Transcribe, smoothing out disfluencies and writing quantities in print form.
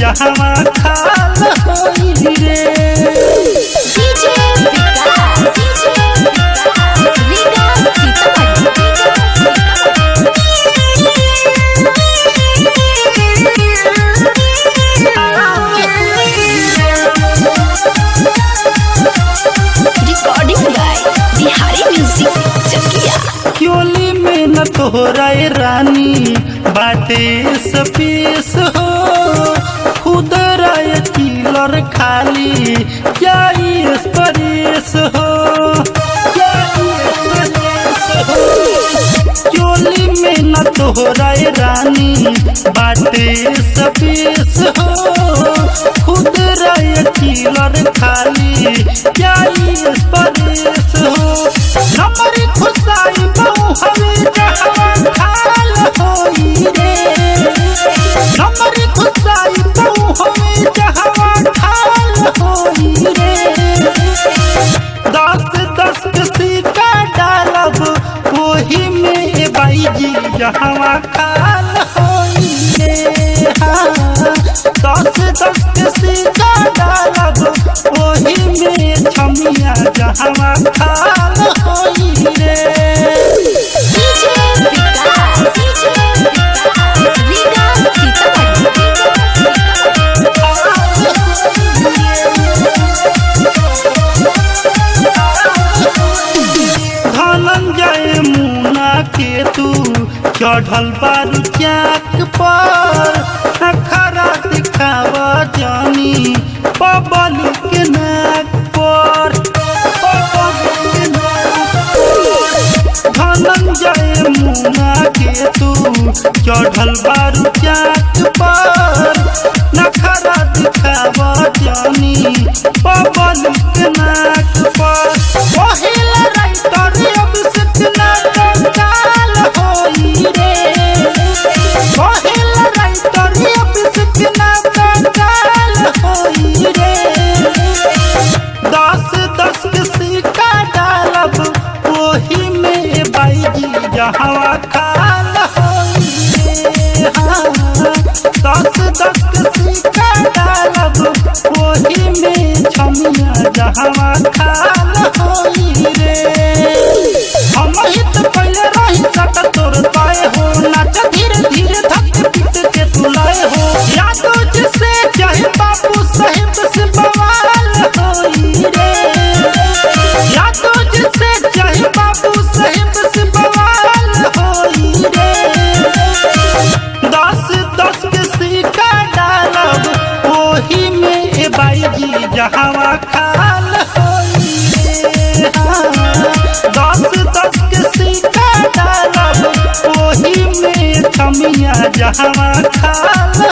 जहवा खाल होई रे। DJ Vikas Riga recording by Bihari music Chakiya. क्योली में न तोहरा रानी बाटे सपीस हो, खुद राय किलर खाली क्या स्परेस हो, क्योली में न तोहरा रानी बाटे सपीस हो, खुद राय किलर खाली क्या स्परेस हो। नमरी खुशाई बहु हवे जहवा खाल होई रे, नमरी खुशाई बहु हवे जहवा खाल होई रे। 10-10 के सिक्का डालब वही में बाईजी जहवा खाल होई रे। हाँ 10-10 के सिक्का डालब वही में छमिया जहवा खाल होई रे। डीजे विकास रीगा धनंजय मुना के तू चढ़ल बारू चाक पर, खरा दिखावा जानी पबली के नाक पर। धनंजय मुना के तू चढ़ल बारू चाक पर, नखरा दिखावा जानी पबली के नाक पर। पहिला राइटर अभिषेक ना काल होई रे, पहिला राइटर अभिषेक ना काल होई रे। 10-10 के सिक्का डालब वही में बाईजी जहवा खाल होई रे। हाँ 10-10 के सिक्का डालब वही में छमिया जहवा खाल होई रे। हम ही तो पहले रही सका तोर पाए हो, नाच धीरे धीरे धक पीट के तुलाए हो। यादो जिसे चाहे बाबू साहिब से बवाल होई रे, यादो जिसे चाहे बाबू साहिब से बवाल होई रे। 10-10 के सिक्का डालब वही में बाईजी जहवा खाल होई रे। हाँ 10-10 के सिक्का डालब वही में छमिया जहवा खाल